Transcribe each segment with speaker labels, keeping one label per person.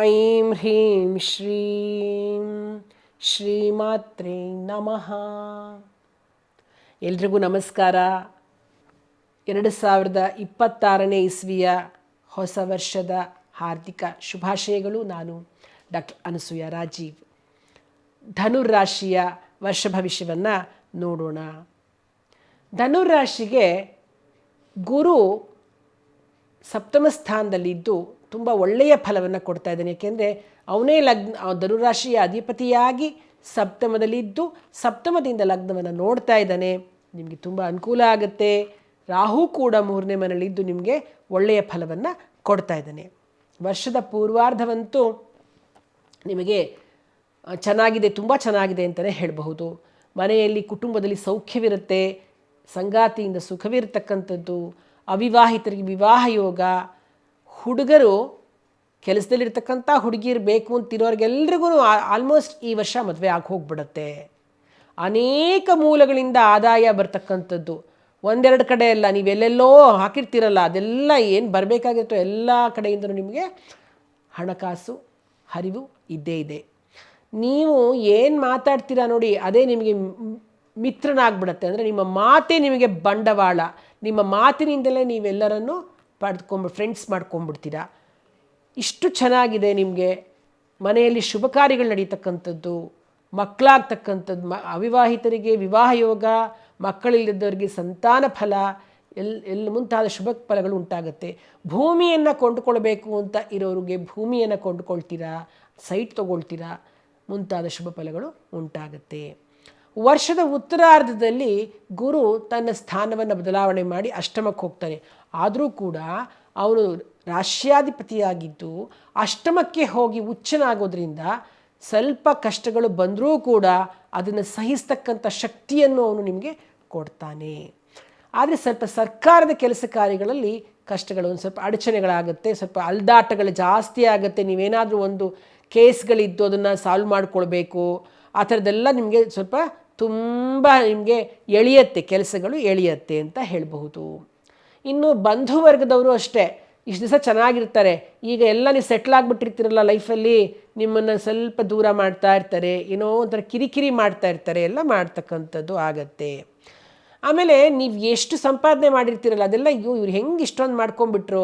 Speaker 1: ಐಂ ಹ್ರೀಂ ಶ್ರೀಂ ಶ್ರೀಮಾತ್ರೇ ನಮಃ. ಎಲ್ರಿಗೂ ನಮಸ್ಕಾರ. 2026ನೇ ಇಸ್ವಿಯ ಹೊಸ ವರ್ಷದ ಹಾರ್ದಿಕ ಶುಭಾಶಯಗಳು. ನಾನು ಡಾಕ್ಟರ್ ಅನಸೂಯ ರಾಜೀವ್. ಧನುರಾಶಿಯ ವರ್ಷ ಭವಿಷ್ಯವನ್ನು ನೋಡೋಣ. ಧನುರಾಶಿಗೆ ಗುರು ಸಪ್ತಮ ಸ್ಥಾನದಲ್ಲಿದ್ದು ತುಂಬ ಒಳ್ಳೆಯ ಫಲವನ್ನು ಕೊಡ್ತಾ ಇದ್ದಾನೆ. ಏಕೆಂದರೆ ಅವನೇ ಧನುರಾಶಿಯ ಅಧಿಪತಿಯಾಗಿ ಸಪ್ತಮದಲ್ಲಿದ್ದು ಸಪ್ತಮದಿಂದ ಲಗ್ನವನ್ನು ನೋಡ್ತಾ ಇದ್ದಾನೆ. ನಿಮಗೆ ತುಂಬ ಅನುಕೂಲ ಆಗುತ್ತೆ. ರಾಹು ಕೂಡ 3ನೇ ಮನೆಯಲ್ಲಿದ್ದು ನಿಮಗೆ ಒಳ್ಳೆಯ ಫಲವನ್ನು ಕೊಡ್ತಾ ಇದ್ದಾನೆ. ವರ್ಷದ ಪೂರ್ವಾರ್ಧವಂತೂ ನಿಮಗೆ ಚೆನ್ನಾಗಿದೆ, ತುಂಬ ಚೆನ್ನಾಗಿದೆ ಅಂತಲೇ ಹೇಳಬಹುದು. ಮನೆಯಲ್ಲಿ ಕುಟುಂಬದಲ್ಲಿ ಸೌಖ್ಯವಿರುತ್ತೆ, ಸಂಗಾತಿಯಿಂದ ಸುಖವಿರತಕ್ಕಂಥದ್ದು, ಅವಿವಾಹಿತರಿಗೆ ವಿವಾಹ ಯೋಗ, ಹುಡುಗರು ಕೆಲಸದಲ್ಲಿರ್ತಕ್ಕಂಥ ಹುಡುಗಿರು ಬೇಕು ಅಂತಿರೋರಿಗೆಲ್ರಿಗೂ ಆಲ್ಮೋಸ್ಟ್ ಈ ವರ್ಷ ಮದುವೆ ಆಗಿ ಹೋಗ್ಬಿಡುತ್ತೆ. ಅನೇಕ ಮೂಲಗಳಿಂದ ಆದಾಯ ಬರ್ತಕ್ಕಂಥದ್ದು, ಒಂದೆರಡು ಕಡೆ ಎಲ್ಲ ನೀವೆಲ್ಲೆಲ್ಲೋ ಹಾಕಿರ್ತೀರಲ್ಲ ಅದೆಲ್ಲ ಏನು ಬರಬೇಕಾಗಿರುತ್ತೋ ಎಲ್ಲ ಕಡೆಯಿಂದಲೂ ನಿಮಗೆ ಹಣಕಾಸು ಹರಿವು ಇದ್ದೇ ಇದೆ. ನೀವು ಏನು ಮಾತಾಡ್ತೀರಾ ನೋಡಿ ಅದೇ ನಿಮಗೆ ಮಿತ್ರನಾಗ್ಬಿಡತ್ತೆ. ಅಂದರೆ ನಿಮ್ಮ ಮಾತೇ ನಿಮಗೆ ಬಂಡವಾಳ. ನಿಮ್ಮ ಮಾತಿನಿಂದಲೇ ನೀವೆಲ್ಲರನ್ನು ಫ್ರೆಂಡ್ಸ್ ಮಾಡ್ಕೊಂಡ್ಬಿಡ್ತೀರಾ. ಇಷ್ಟು ಚೆನ್ನಾಗಿದೆ. ನಿಮಗೆ ಮನೆಯಲ್ಲಿ ಶುಭ ಕಾರ್ಯಗಳು ನಡೀತಕ್ಕಂಥದ್ದು, ಮಕ್ಕಳಾಗ್ತಕ್ಕಂಥದ್ದು, ಅವಿವಾಹಿತರಿಗೆ ವಿವಾಹ ಯೋಗ, ಮಕ್ಕಳಿಲ್ಲದವರಿಗೆ ಸಂತಾನ ಫಲ, ಎಲ್ಲ ಮುಂತಾದ ಶುಭ ಫಲಗಳು ಉಂಟಾಗುತ್ತೆ. ಭೂಮಿಯನ್ನು ಕೊಂಡುಕೊಳ್ಬೇಕು ಅಂತ ಇರೋರಿಗೆ ಭೂಮಿಯನ್ನು ಕೊಂಡುಕೊಳ್ತೀರಾ, ಸೈಟ್ ತೊಗೊಳ್ತೀರಾ, ಮುಂತಾದ ಶುಭ ಫಲಗಳು ಉಂಟಾಗುತ್ತೆ. ವರ್ಷದ ಉತ್ತರಾರ್ಧದಲ್ಲಿ ಗುರು ತನ್ನ ಸ್ಥಾನವನ್ನು ಬದಲಾವಣೆ ಮಾಡಿ ಅಷ್ಟಮಕ್ಕೆ ಹೋಗ್ತಾನೆ. ಆದರೂ ಕೂಡ ಅವನು ರಾಶ್ಯಾಧಿಪತಿಯಾಗಿದ್ದು ಅಷ್ಟಮಕ್ಕೆ ಹೋಗಿ ಉಚ್ಚನಾಗೋದ್ರಿಂದ ಸ್ವಲ್ಪ ಕಷ್ಟಗಳು ಬಂದರೂ ಕೂಡ ಅದನ್ನು ಸಹಿಸ್ತಕ್ಕಂಥ ಶಕ್ತಿಯನ್ನು ಅವನು ನಿಮಗೆ ಕೊಡ್ತಾನೆ. ಆದರೆ ಸ್ವಲ್ಪ ಸರ್ಕಾರದ ಕೆಲಸ ಕಾರ್ಯಗಳಲ್ಲಿ ಕಷ್ಟಗಳು, ಒಂದು ಸ್ವಲ್ಪ ಅಡಚಣೆಗಳಾಗುತ್ತೆ, ಸ್ವಲ್ಪ ಅಲ್ದಾಟಗಳು ಜಾಸ್ತಿ ಆಗುತ್ತೆ. ನೀವೇನಾದರೂ ಒಂದು ಕೇಸ್ಗಳಿದ್ದು ಅದನ್ನು ಸಾಲ್ವ್ ಮಾಡಿಕೊಳ್ಬೇಕು, ಆ ಥರದ್ದೆಲ್ಲ ನಿಮಗೆ ಸ್ವಲ್ಪ ತುಂಬ ನಿಮಗೆ ಎಳೆಯುತ್ತೆ, ಕೆಲಸಗಳು ಎಳೆಯುತ್ತೆ ಅಂತ ಹೇಳಬಹುದು. ಇನ್ನು ಬಂಧು ವರ್ಗದವರು ಅಷ್ಟೇ, ಇಷ್ಟು ದಿವಸ ಚೆನ್ನಾಗಿರ್ತಾರೆ, ಈಗ ಎಲ್ಲ ನೀವು ಸೆಟ್ಲ್ ಆಗಿಬಿಟ್ಟಿರ್ತೀರಲ್ಲ ಲೈಫಲ್ಲಿ, ನಿಮ್ಮನ್ನು ಸ್ವಲ್ಪ ದೂರ ಮಾಡ್ತಾ ಇರ್ತಾರೆ, ಏನೋ ಒಂಥರ ಕಿರಿಕಿರಿ ಮಾಡ್ತಾ ಇರ್ತಾರೆ, ಎಲ್ಲ ಮಾಡ್ತಕ್ಕಂಥದ್ದು ಆಗತ್ತೆ. ಆಮೇಲೆ ನೀವು ಎಷ್ಟು ಸಂಪಾದನೆ ಮಾಡಿರ್ತೀರಲ್ಲ ಅದೆಲ್ಲ ಇವ್ರು ಹೆಂಗೆ ಇಷ್ಟೊಂದು ಮಾಡ್ಕೊಂಡ್ಬಿಟ್ರು,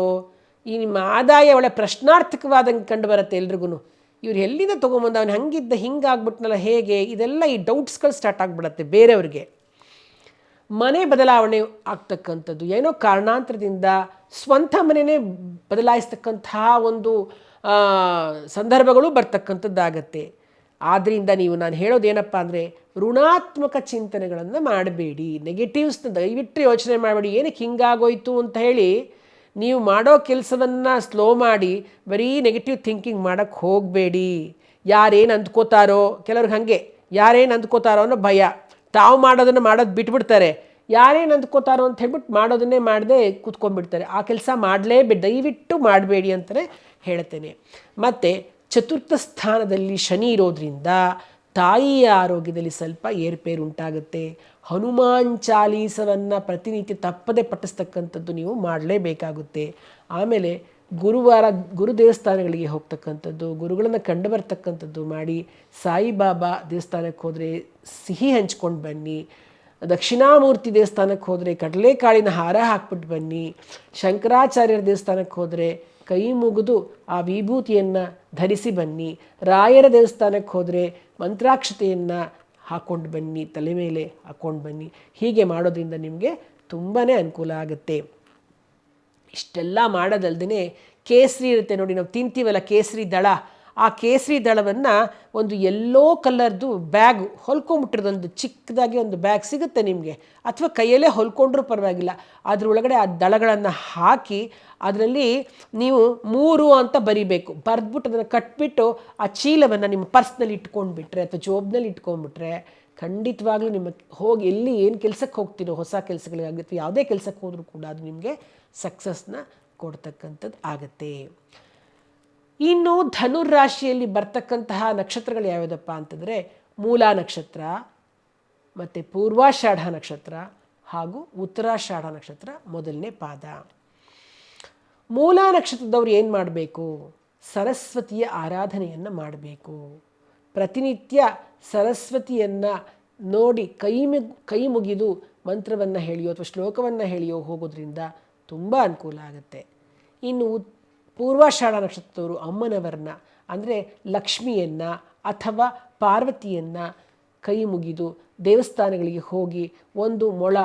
Speaker 1: ಈ ನಿಮ್ಮ ಆದಾಯ ಒಳ್ಳೆ ಪ್ರಶ್ನಾರ್ಥಕವಾದಂಗೆ ಕಂಡು ಬರುತ್ತೆ ಎಲ್ರಿಗೂ. ಇವ್ರು ಎಲ್ಲಿಂದ ತೊಗೊಂಬಂದು ಅವನು ಹಂಗಿದ್ದ ಹಿಂಗಾಗ್ಬಿಟ್ನಲ್ಲ ಹೇಗೆ, ಇದೆಲ್ಲ ಈ ಡೌಟ್ಸ್ಗಳು ಸ್ಟಾರ್ಟ್ ಆಗಿಬಿಡತ್ತೆ ಬೇರೆಯವ್ರಿಗೆ. ಮನೆ ಬದಲಾವಣೆ ಆಗ್ತಕ್ಕಂಥದ್ದು, ಏನೋ ಕಾರಣಾಂತರದಿಂದ ಸ್ವಂತ ಮನೆಯೇ ಬದಲಾಯಿಸ್ತಕ್ಕಂಥ ಒಂದು ಸಂದರ್ಭಗಳು ಬರ್ತಕ್ಕಂಥದ್ದಾಗತ್ತೆ. ಆದ್ದರಿಂದ ನಾನು ಹೇಳೋದೇನಪ್ಪ ಅಂದರೆ ಋಣಾತ್ಮಕ ಚಿಂತನೆಗಳನ್ನು ಮಾಡಬೇಡಿ, ನೆಗೆಟಿವ್ಸ್ನ ದಯವಿಟ್ಟು ಯೋಚನೆ ಮಾಡಬೇಡಿ. ಏನಕ್ಕೆ ಹಿಂಗಾಗೋಯ್ತು ಅಂತ ಹೇಳಿ ನೀವು ಮಾಡೋ ಕೆಲಸವನ್ನು ಸ್ಲೋ ಮಾಡಿ ಬರೀ ನೆಗೆಟಿವ್ ಥಿಂಕಿಂಗ್ ಮಾಡೋಕ್ಕೆ ಹೋಗಬೇಡಿ. ಯಾರೇನು ಅಂದ್ಕೋತಾರೋ, ಕೆಲವ್ರಿಗೆ ಹಾಗೆ ಯಾರೇನು ಅಂದ್ಕೋತಾರೋ ಅನ್ನೋ ಭಯ, ತಾವು ಮಾಡೋದನ್ನು ಮಾಡೋದು ಬಿಟ್ಬಿಡ್ತಾರೆ. ಯಾರೇನು ಅಂದ್ಕೋತಾರೋ ಅಂತ ಹೇಳ್ಬಿಟ್ಟು ಮಾಡೋದನ್ನೇ ಮಾಡದೆ ಕೂತ್ಕೊಂಡ್ಬಿಡ್ತಾರೆ. ಆ ಕೆಲಸ ಮಾಡಲೇಬೇಡಿ, ದಯವಿಟ್ಟು ಮಾಡಬೇಡಿ ಅಂತಲೇ ಹೇಳ್ತೇನೆ. ಮತ್ತು ಚತುರ್ಥ ಸ್ಥಾನದಲ್ಲಿ ಶನಿ ಇರೋದ್ರಿಂದ ತಾಯಿಯ ಆರೋಗ್ಯದಲ್ಲಿ ಸ್ವಲ್ಪ ಏರ್ಪೇರು ಉಂಟಾಗುತ್ತೆ. ಹನುಮಾನ್ ಚಾಲೀಸವನ್ನು ಪ್ರತಿನಿತ್ಯ ತಪ್ಪದೆ ಪಠಿಸ್ತಕ್ಕಂಥದ್ದು ನೀವು ಮಾಡಲೇಬೇಕಾಗುತ್ತೆ. ಆಮೇಲೆ ಗುರುವಾರ ಗುರು ದೇವಸ್ಥಾನಗಳಿಗೆ ಹೋಗ್ತಕ್ಕಂಥದ್ದು, ಗುರುಗಳನ್ನು ಕಂಡು ಬರ್ತಕ್ಕಂಥದ್ದು ಮಾಡಿ. ಸಾಯಿಬಾಬಾ ದೇವಸ್ಥಾನಕ್ಕೆ ಹೋದರೆ ಸಿಹಿ ಹಂಚ್ಕೊಂಡು ಬನ್ನಿ. ದಕ್ಷಿಣಾಮೂರ್ತಿ ದೇವಸ್ಥಾನಕ್ಕೆ ಹೋದರೆ ಕಡಲೆಕಾಳಿನ ಹಾರ ಹಾಕ್ಬಿಟ್ಟು ಬನ್ನಿ. ಶಂಕರಾಚಾರ್ಯರ ದೇವಸ್ಥಾನಕ್ಕೆ ಹೋದರೆ ಕೈ ಮುಗಿದು ಆ ವಿಭೂತಿಯನ್ನು ಧರಿಸಿ ಬನ್ನಿ. ರಾಯರ ದೇವಸ್ಥಾನಕ್ಕೆ ಹೋದರೆ ಮಂತ್ರಾಕ್ಷತೆಯನ್ನು ಹಾಕ್ಕೊಂಡು ಬನ್ನಿ, ತಲೆ ಮೇಲೆ ಹಾಕ್ಕೊಂಡು ಬನ್ನಿ. ಹೀಗೆ ಮಾಡೋದ್ರಿಂದ ನಿಮಗೆ ತುಂಬಾ ಅನುಕೂಲ ಆಗುತ್ತೆ. ಇಷ್ಟೆಲ್ಲ ಮಾಡೋದಲ್ದೇ ಕೇಸರಿ ಇರುತ್ತೆ ನೋಡಿ, ನಾವು ತಿಂತೀವಲ್ಲ ಕೇಸರಿ ದಳ, ಆ ಕೇಸರಿ ದಳವನ್ನು ಒಂದು ಎಲ್ಲೋ ಕಲರ್ದು ಬ್ಯಾಗ್ ಹೊಲ್ಕೊಂಬಿಟ್ಟಿರೋದೊಂದು ಚಿಕ್ಕದಾಗಿ ಒಂದು ಬ್ಯಾಗ್ ಸಿಗುತ್ತೆ ನಿಮಗೆ, ಅಥವಾ ಕೈಯಲ್ಲೇ ಹೊಲ್ಕೊಂಡ್ರೂ ಪರವಾಗಿಲ್ಲ. ಅದರೊಳಗಡೆ ಆ ದಳಗಳನ್ನು ಹಾಕಿ ಅದರಲ್ಲಿ ನೀವು 3 ಅಂತ ಬರಿಬೇಕು. ಬರೆದ್ಬಿಟ್ಟು ಅದನ್ನು ಕಟ್ಬಿಟ್ಟು ಆ ಚೀಲವನ್ನು ನಿಮ್ಮ ಪರ್ಸ್ನಲ್ಲಿ ಇಟ್ಕೊಂಡ್ಬಿಟ್ರೆ ಅಥವಾ ಜೋಬ್ನಲ್ಲಿ ಇಟ್ಕೊಂಡ್ಬಿಟ್ರೆ ಖಂಡಿತವಾಗ್ಲೂ ನಿಮಗೆ ಹೋಗಿ ಎಲ್ಲಿ ಏನು ಕೆಲಸಕ್ಕೆ ಹೋಗ್ತೀರೋ, ಹೊಸ ಕೆಲಸಗಳಿಗಾಗುತ್ತೆ, ಯಾವುದೇ ಕೆಲಸಕ್ಕೆ ಹೋದರೂ ಕೂಡ ಅದು ನಿಮಗೆ ಸಕ್ಸಸ್ನ ಕೊಡ್ತಕ್ಕಂಥದ್ದು ಆಗುತ್ತೆ. ಇನ್ನು ಧನುರಾಶಿಯಲ್ಲಿ ಬರ್ತಕ್ಕಂತಹ ನಕ್ಷತ್ರಗಳು ಯಾವುದಪ್ಪ ಅಂತಂದರೆ ಮೂಲ ನಕ್ಷತ್ರ, ಮತ್ತು ಪೂರ್ವಾಷಾಢ ನಕ್ಷತ್ರ ಹಾಗೂ ಉತ್ತರಾಷಾಢ ನಕ್ಷತ್ರ ಮೊದಲನೇ ಪಾದ. ಮೂಲ ನಕ್ಷತ್ರದವ್ರು ಏನು ಮಾಡಬೇಕು? ಸರಸ್ವತಿಯ ಆರಾಧನೆಯನ್ನು ಮಾಡಬೇಕು. ಪ್ರತಿನಿತ್ಯ ಸರಸ್ವತಿಯನ್ನು ನೋಡಿ ಕೈ ಮುಗಿದು ಮಂತ್ರವನ್ನು ಹೇಳಿಯೋ ಅಥವಾ ಶ್ಲೋಕವನ್ನು ಹೇಳಿಯೋ ಹೋಗೋದ್ರಿಂದ ತುಂಬ ಅನುಕೂಲ ಆಗುತ್ತೆ. ಇನ್ನು ಪೂರ್ವಾಷಾಢ ನಕ್ಷತ್ರದವರು ಅಮ್ಮನವರನ್ನ ಅಂದರೆ ಲಕ್ಷ್ಮಿಯನ್ನು ಅಥವಾ ಪಾರ್ವತಿಯನ್ನು ಕೈ ಮುಗಿದು ದೇವಸ್ಥಾನಗಳಿಗೆ ಹೋಗಿ ಒಂದು ಮೊಳ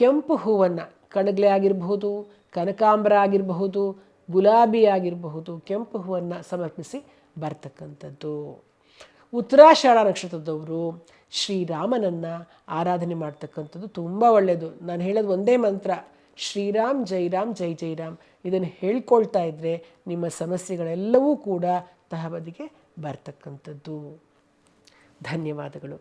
Speaker 1: ಕೆಂಪು ಹೂವನ್ನು, ಕಣಗಲೆ ಆಗಿರಬಹುದು, ಕನಕಾಂಬರ ಆಗಿರಬಹುದು, ಗುಲಾಬಿ ಆಗಿರಬಹುದು, ಕೆಂಪು ಹೂವನ್ನು ಸಮರ್ಪಿಸಿ ಬರ್ತಕ್ಕಂಥದ್ದು. ಉತ್ತರಾಷಾಢ ನಕ್ಷತ್ರದವರು ಶ್ರೀರಾಮನನ್ನು ಆರಾಧನೆ ಮಾಡ್ತಕ್ಕಂಥದ್ದು ತುಂಬ ಒಳ್ಳೆಯದು. ನಾನು ಹೇಳೋದು ಒಂದೇ ಮಂತ್ರ, ಶ್ರೀರಾಮ್ ಜೈ ರಾಮ್ ಜೈ ಜೈ ರಾಮ್. ಇದನ್ನು ಹೇಳ್ಕೊಳ್ತಾ ಇದ್ದರೆ ನಿಮ್ಮ ಸಮಸ್ಯೆಗಳೆಲ್ಲವೂ ಕೂಡ ತಹಬದಿಗೆ ಬರ್ತಕ್ಕಂಥದ್ದು. ಧನ್ಯವಾದಗಳು.